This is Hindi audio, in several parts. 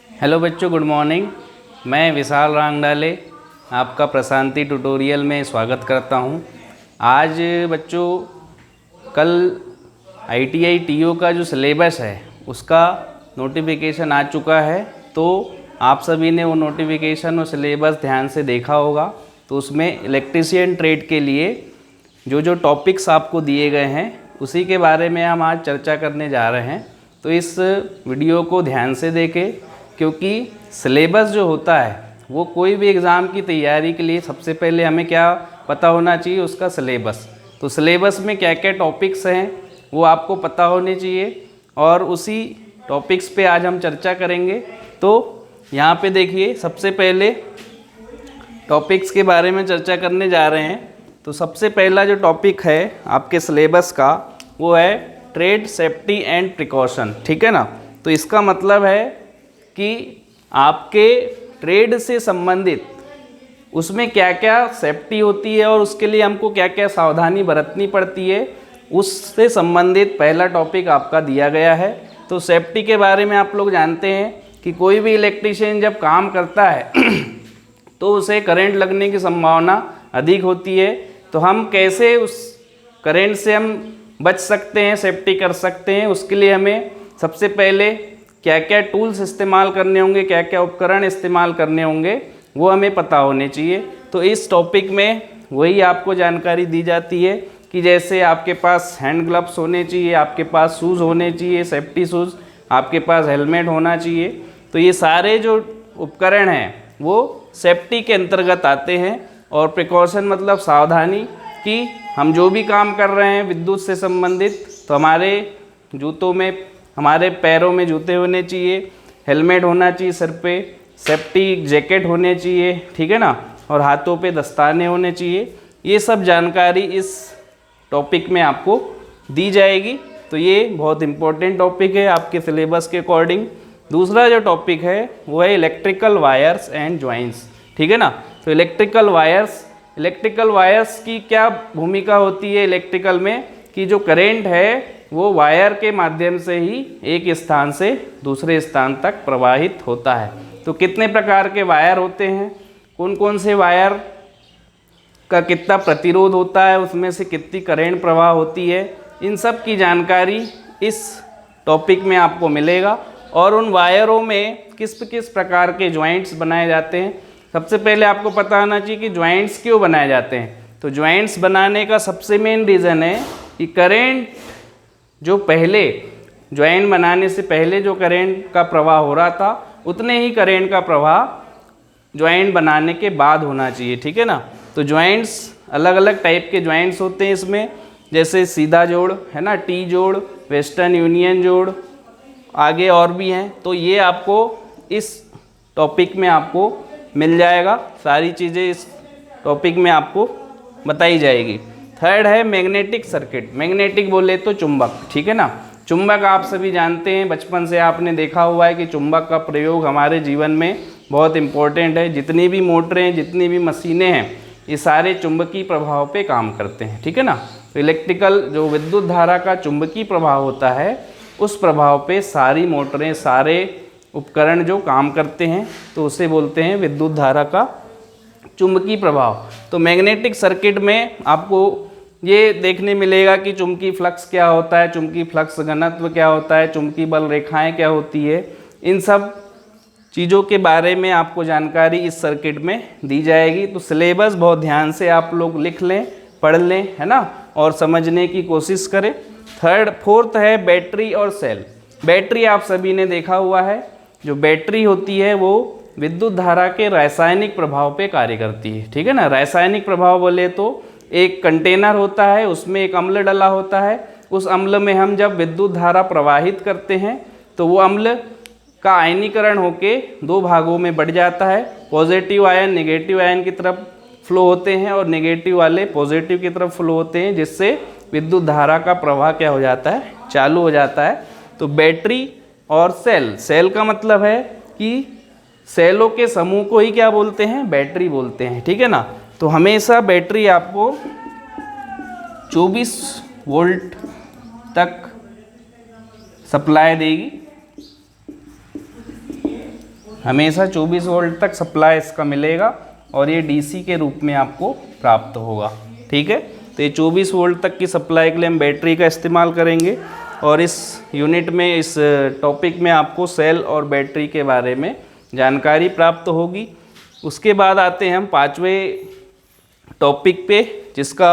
हेलो बच्चों, गुड मॉर्निंग। मैं विशाल रांगडाले आपका प्रशांति ट्यूटोरियल में स्वागत करता हूं। आज बच्चों कल आईटीआई टीओ का जो सिलेबस है उसका नोटिफिकेशन आ चुका है। तो आप सभी ने वो नोटिफिकेशन और सिलेबस ध्यान से देखा होगा। तो उसमें इलेक्ट्रीशियन ट्रेड के लिए जो जो टॉपिक्स आपको दिए गए हैं उसी के बारे में हम आज चर्चा करने जा रहे हैं। तो इस वीडियो को ध्यान से देखें, क्योंकि सिलेबस जो होता है वो कोई भी एग्ज़ाम की तैयारी के लिए सबसे पहले हमें क्या पता होना चाहिए, उसका सिलेबस। तो सिलेबस में क्या क्या टॉपिक्स हैं वो आपको पता होने चाहिए और उसी टॉपिक्स पे आज हम चर्चा करेंगे। तो यहाँ पे देखिए, सबसे पहले टॉपिक्स के बारे में चर्चा करने जा रहे हैं। तो सबसे पहला जो टॉपिक है आपके सिलेबस का वो है ट्रेड सेफ्टी एंड प्रिकॉशन। ठीक है ना। तो इसका मतलब है कि आपके ट्रेड से संबंधित उसमें क्या क्या सेफ्टी होती है और उसके लिए हमको क्या क्या सावधानी बरतनी पड़ती है, उससे संबंधित पहला टॉपिक आपका दिया गया है। तो सेफ्टी के बारे में आप लोग जानते हैं कि कोई भी इलेक्ट्रीशियन जब काम करता है तो उसे करंट लगने की संभावना अधिक होती है। तो हम कैसे उस करंट से हम बच सकते हैं, सेफ्टी कर सकते हैं, उसके लिए हमें सबसे पहले क्या क्या टूल्स इस्तेमाल करने होंगे, क्या क्या उपकरण इस्तेमाल करने होंगे, वो हमें पता होने चाहिए। तो इस टॉपिक में वही आपको जानकारी दी जाती है कि जैसे आपके पास हैंड ग्लव्स होने चाहिए, आपके पास शूज़ होने चाहिए, सेफ्टी शूज़, आपके पास हेलमेट होना चाहिए। तो ये सारे जो उपकरण हैं वो सेफ्टी के अंतर्गत आते हैं। और प्रिकॉशन मतलब सावधानी, कि हम जो भी काम कर रहे हैं विद्युत से संबंधित, तो हमारे जूतों में, हमारे पैरों में जूते होने चाहिए, हेलमेट होना चाहिए सर पे, सेफ्टी जैकेट होने चाहिए, ठीक है ना, और हाथों पे दस्ताने होने चाहिए। ये सब जानकारी इस टॉपिक में आपको दी जाएगी। तो ये बहुत इम्पोर्टेंट टॉपिक है आपके सिलेबस के अकॉर्डिंग। दूसरा जो टॉपिक है वो है इलेक्ट्रिकल वायर्स एंड जॉइंट्स। ठीक है ना। तो इलेक्ट्रिकल वायर्स की क्या भूमिका होती है इलेक्ट्रिकल में, कि जो करेंट है वो वायर के माध्यम से ही एक स्थान से दूसरे स्थान तक प्रवाहित होता है। तो कितने प्रकार के वायर होते हैं, कौन कौन से वायर का कितना प्रतिरोध होता है, उसमें से कितनी करंट प्रवाह होती है, इन सब की जानकारी इस टॉपिक में आपको मिलेगा। और उन वायरों में किस किस प्रकार के जॉइंट्स बनाए जाते हैं। सबसे पहले आपको पता होना चाहिए कि जॉइंट्स क्यों बनाए जाते हैं। तो जॉइंट्स बनाने का सबसे मेन रीज़न है कि करंट जो पहले जॉइंट बनाने से पहले जो करंट का प्रवाह हो रहा था उतने ही करंट का प्रवाह जॉइंट बनाने के बाद होना चाहिए। ठीक है ना। तो जॉइंट्स अलग अलग टाइप के जॉइंट्स होते हैं इसमें, जैसे सीधा जोड़ है ना, टी जोड़, वेस्टर्न यूनियन जोड़, आगे और भी हैं। तो ये आपको इस टॉपिक में आपको मिल जाएगा, सारी चीज़ें इस टॉपिक में आपको बताई जाएगी। थर्ड है मैग्नेटिक सर्किट। मैग्नेटिक बोले तो चुंबक। ठीक है ना। चुंबक आप सभी जानते हैं, बचपन से आपने देखा हुआ है कि चुंबक का प्रयोग हमारे जीवन में बहुत इम्पोर्टेंट है। जितनी भी मोटरें, जितनी भी मशीनें हैं, ये सारे चुंबकीय प्रभाव पे काम करते हैं। ठीक है ना। तो इलेक्ट्रिकल जो विद्युत धारा का चुंबकीय प्रभाव होता है उस प्रभाव पे सारी मोटरें, सारे उपकरण जो काम करते हैं, तो उसे बोलते हैं विद्युत धारा का चुंबकीय प्रभाव। तो मैग्नेटिक सर्किट में आपको ये देखने मिलेगा कि चुंबकीय फ्लक्स क्या होता है, चुंबकीय फ्लक्स घनत्व क्या होता है, चुंबकीय बल रेखाएं क्या होती है, इन सब चीज़ों के बारे में आपको जानकारी इस सर्किट में दी जाएगी। तो सिलेबस बहुत ध्यान से आप लोग लिख लें, पढ़ लें, है ना, और समझने की कोशिश करें। फोर्थ है बैटरी और सेल। बैटरी आप सभी ने देखा हुआ है, जो बैटरी होती है वो विद्युत धारा के रासायनिक प्रभाव पे कार्य करती है। ठीक है ना। रासायनिक प्रभाव बोले तो एक कंटेनर होता है, उसमें एक अम्ल डला होता है, उस अम्ल में हम जब विद्युत धारा प्रवाहित करते हैं तो वो अम्ल का आयनीकरण होके दो भागों में बढ़ जाता है। पॉजिटिव आयन नेगेटिव आयन की तरफ फ्लो होते हैं और नेगेटिव वाले पॉजिटिव की तरफ फ्लो होते हैं, जिससे विद्युत धारा का प्रवाह क्या हो जाता है, चालू हो जाता है। तो बैटरी और सेल का मतलब है कि सेलों के समूह को ही क्या बोलते हैं, बैटरी बोलते हैं। ठीक है ना। तो हमेशा बैटरी आपको 24 वोल्ट तक सप्लाई देगी हमेशा 24 वोल्ट तक सप्लाई इसका मिलेगा और ये डीसी के रूप में आपको प्राप्त होगा। ठीक है, तो ये 24 वोल्ट तक की सप्लाई के लिए हम बैटरी का इस्तेमाल करेंगे और इस यूनिट में, इस टॉपिक में आपको सेल और बैटरी के बारे में जानकारी प्राप्त होगी। उसके बाद आते हैं हम 5वें टॉपिक पे, जिसका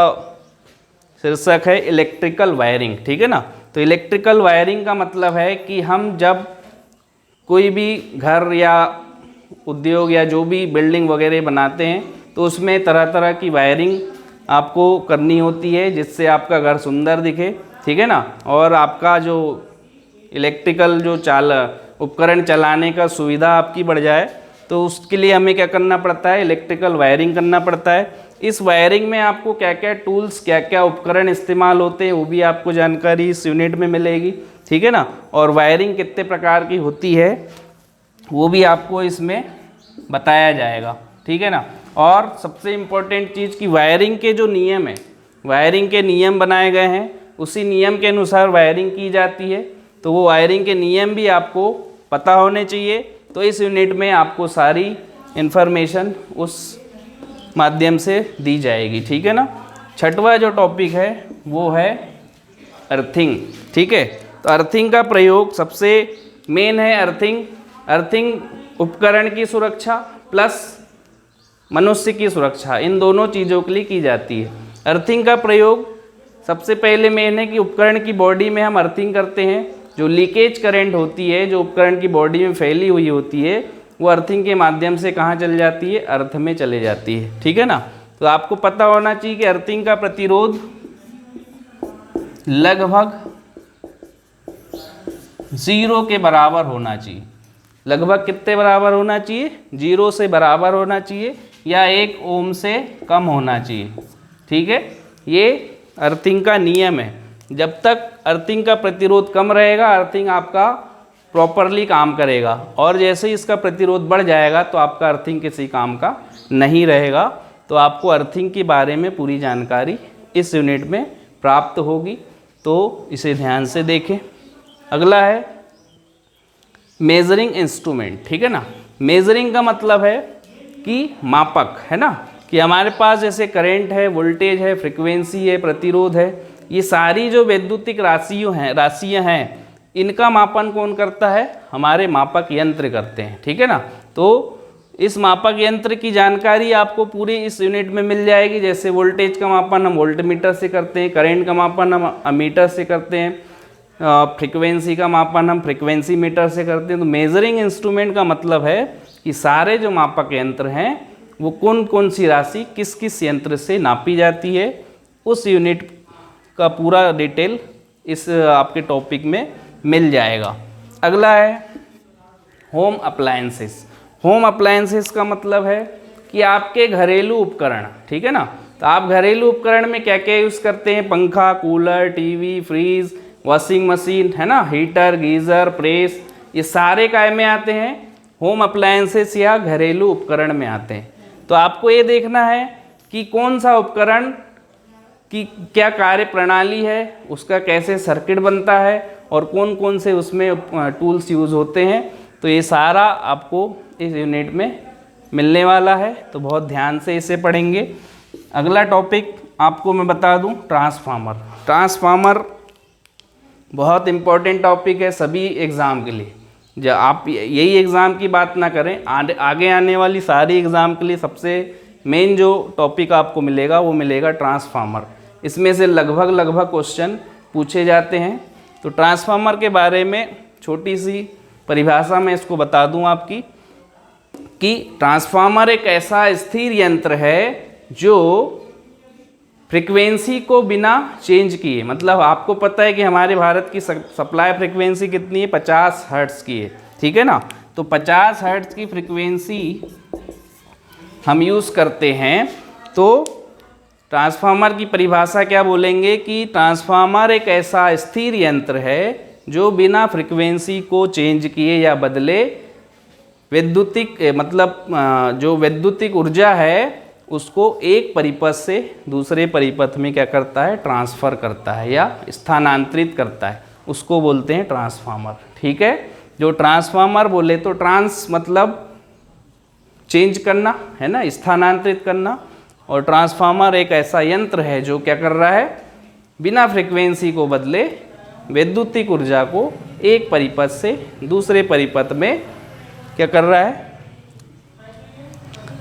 शीर्षक है इलेक्ट्रिकल वायरिंग। ठीक है ना, तो इलेक्ट्रिकल वायरिंग का मतलब है कि हम जब कोई भी घर या उद्योग या जो भी बिल्डिंग वगैरह बनाते हैं तो उसमें तरह तरह की वायरिंग आपको करनी होती है जिससे आपका घर सुंदर दिखे। ठीक है ना, और आपका जो इलेक्ट्रिकल जो उपकरण चलाने का सुविधा आपकी बढ़ जाए, तो उसके लिए हमें क्या करना पड़ता है, इलेक्ट्रिकल वायरिंग करना पड़ता है। इस वायरिंग में आपको क्या क्या टूल्स, क्या क्या उपकरण इस्तेमाल होते हैं वो भी आपको जानकारी इस यूनिट में मिलेगी। ठीक है ना, और वायरिंग कितने प्रकार की होती है वो भी आपको इसमें बताया जाएगा। ठीक है ना, और सबसे इम्पोर्टेंट चीज़ कि वायरिंग के जो नियम है, वायरिंग के नियम बनाए गए हैं, उसी नियम के अनुसार वायरिंग की जाती है, तो वो वायरिंग के नियम भी आपको पता होने चाहिए। तो इस यूनिट में आपको सारी इन्फॉर्मेशन उस माध्यम से दी जाएगी। ठीक है ना, 6वां जो टॉपिक है वो है अर्थिंग। ठीक है, तो अर्थिंग का प्रयोग सबसे मेन है। अर्थिंग उपकरण की सुरक्षा प्लस मनुष्य की सुरक्षा, इन दोनों चीज़ों के लिए की जाती है। अर्थिंग का प्रयोग सबसे पहले मेन है कि उपकरण की बॉडी में हम अर्थिंग करते हैं। जो लीकेज करंट होती है, जो उपकरण की बॉडी में फैली हुई होती है, वो अर्थिंग के माध्यम से कहाँ चल जाती है, अर्थ में चले जाती है। ठीक है ना, तो आपको पता होना चाहिए कि अर्थिंग का प्रतिरोध लगभग 0 के बराबर होना चाहिए। लगभग कितने बराबर होना चाहिए, 0 से बराबर होना चाहिए या 1 ओम से कम होना चाहिए। ठीक है, ये अर्थिंग का नियम है। जब तक अर्थिंग का प्रतिरोध कम रहेगा, अर्थिंग आपका प्रॉपरली काम करेगा, और जैसे ही इसका प्रतिरोध बढ़ जाएगा तो आपका अर्थिंग किसी काम का नहीं रहेगा। तो आपको अर्थिंग के बारे में पूरी जानकारी इस यूनिट में प्राप्त होगी, तो इसे ध्यान से देखें। अगला है मेजरिंग इंस्ट्रूमेंट। ठीक है ना, मेजरिंग का मतलब है कि मापक, है ना, कि हमारे पास जैसे करंट है, वोल्टेज है, फ्रीक्वेंसी है, प्रतिरोध है, ये सारी जो वैद्युतिक राशियाँ हैं, इनका मापन कौन करता है, हमारे मापक यंत्र करते हैं। ठीक है ना, तो इस मापक यंत्र की जानकारी आपको पूरी इस यूनिट में मिल जाएगी। जैसे वोल्टेज का मापन हम वोल्टमीटर से करते हैं, करंट का मापन हम अमीटर से करते हैं, फ्रीक्वेंसी का मापन हम फ्रीक्वेंसी मीटर से करते हैं। तो मेजरिंग इंस्ट्रूमेंट का मतलब है कि सारे जो मापक यंत्र हैं वो कौन कौन सी राशि किस किस यंत्र से नापी जाती है, उस यूनिट का पूरा डिटेल इस आपके टॉपिक में मिल जाएगा। अगला है होम अप्लायंसेस। होम अप्लायंसेस का मतलब है कि आपके घरेलू उपकरण। ठीक है ना, तो आप घरेलू उपकरण में क्या क्या यूज़ करते हैं, पंखा, cooler, TV, fridge, washing machine, है ना, हीटर, गीज़र, प्रेस, ये सारे काय में आते हैं, होम अप्लायंसेस या घरेलू उपकरण में आते हैं। तो आपको ये देखना है कि कौन सा उपकरण की क्या कार्य प्रणाली है, उसका कैसे सर्किट बनता है और कौन कौन से उसमें टूल्स यूज़ होते हैं। तो ये सारा आपको इस यूनिट में मिलने वाला है, तो बहुत ध्यान से इसे पढ़ेंगे। अगला टॉपिक आपको मैं बता दूं, ट्रांसफार्मर। ट्रांसफार्मर बहुत इम्पोर्टेंट टॉपिक है सभी एग्ज़ाम के लिए। जब आप यही एग्ज़ाम की बात ना करें, आगे आने वाली सारी एग्ज़ाम के लिए सबसे मेन जो टॉपिक आपको मिलेगा वो मिलेगा ट्रांसफार्मर। इसमें से लगभग क्वेश्चन पूछे जाते हैं। तो ट्रांसफार्मर के बारे में छोटी सी परिभाषा मैं इसको बता दूं आपकी, कि ट्रांसफार्मर एक ऐसा स्थिर यंत्र है जो फ्रीक्वेंसी को बिना चेंज किए, मतलब आपको पता है कि हमारे भारत की सप्लाई फ्रीक्वेंसी कितनी है, 50 हर्ट्ज़ की है। ठीक है ना, तो 50 हर्ट्ज़ की फ्रीक्वेंसी हम यूज़ करते हैं। तो ट्रांसफार्मर की परिभाषा क्या बोलेंगे कि ट्रांसफार्मर एक ऐसा स्थिर यंत्र है जो बिना फ्रीक्वेंसी को चेंज किए या बदले वैद्युतिक जो वैद्युतिक ऊर्जा है उसको एक परिपथ से दूसरे परिपथ में क्या करता है, ट्रांसफ़र करता है या स्थानांतरित करता है, उसको बोलते हैं ट्रांसफार्मर। ठीक है, जो ट्रांसफार्मर बोले तो ट्रांस मतलब चेंज करना है ना, स्थानांतरित करना, और ट्रांसफार्मर एक ऐसा यंत्र है जो क्या कर रहा है, बिना फ्रीक्वेंसी को बदले वैद्युतिक ऊर्जा को एक परिपथ से दूसरे परिपथ में क्या कर रहा है,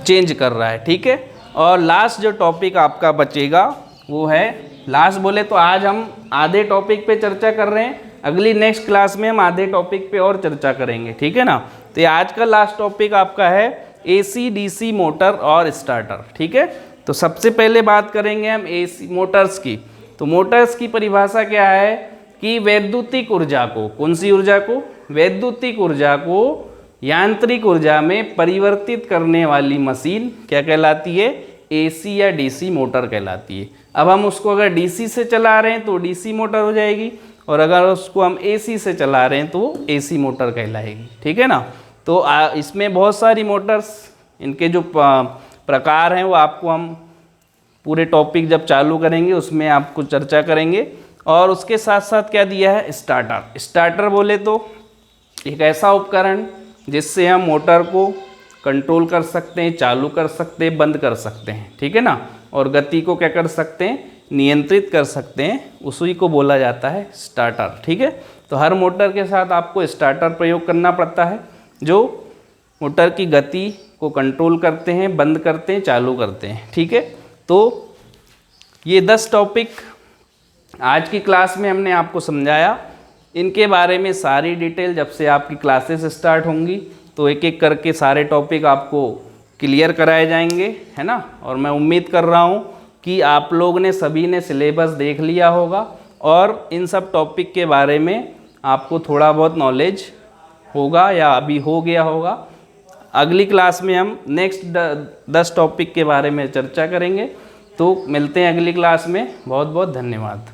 चेंज कर रहा है। ठीक है। और लास्ट जो टॉपिक आपका बचेगा वो है, लास्ट बोले तो आज हम आधे टॉपिक पे चर्चा कर रहे हैं, अगली नेक्स्ट क्लास में हम आधे टॉपिक पे और चर्चा करेंगे। ठीक है ना। तो ये आज का लास्ट टॉपिक आपका है AC DC मोटर और स्टार्टर। ठीक है। तो सबसे पहले बात करेंगे हम AC मोटर्स की। तो मोटर्स की परिभाषा क्या है कि वैद्युतिक ऊर्जा को, कौन सी ऊर्जा को, वैद्युतिक ऊर्जा को यांत्रिक ऊर्जा में परिवर्तित करने वाली मशीन क्या कहलाती है, AC या DC मोटर कहलाती है। अब हम उसको अगर DC से चला रहे हैं तो DC मोटर हो जाएगी, और अगर उसको हम AC से चला रहे हैं तो AC मोटर कहलाएगी। ठीक है ना। तो इसमें बहुत सारी मोटर्स, इनके जो प्रकार हैं वो आपको हम पूरे टॉपिक जब चालू करेंगे उसमें आपको चर्चा करेंगे। और उसके साथ साथ क्या दिया है, स्टार्टर। स्टार्टर बोले तो एक ऐसा उपकरण जिससे हम मोटर को कंट्रोल कर सकते हैं, चालू कर सकते हैं, बंद कर सकते हैं। ठीक है ना। और गति को क्या कर सकते हैं, नियंत्रित कर सकते हैं, उसी को बोला जाता है स्टार्टर। ठीक है। तो हर मोटर के साथ आपको स्टार्टर प्रयोग करना पड़ता है, जो मोटर की गति को कंट्रोल करते हैं, बंद करते हैं, चालू करते हैं। ठीक है। तो ये 10 टॉपिक आज की क्लास में हमने आपको समझाया। इनके बारे में सारी डिटेल जब से आपकी क्लासेस स्टार्ट होंगी तो एक एक करके सारे टॉपिक आपको क्लियर कराए जाएंगे, है ना। और मैं उम्मीद कर रहा हूँ कि आप लोग ने सभी ने सिलेबस देख लिया होगा और इन सब टॉपिक के बारे में आपको थोड़ा बहुत नॉलेज होगा या अभी हो गया होगा। अगली क्लास में हम नेक्स्ट 10 टॉपिक के बारे में चर्चा करेंगे। तो मिलते हैं अगली क्लास में। बहुत बहुत धन्यवाद।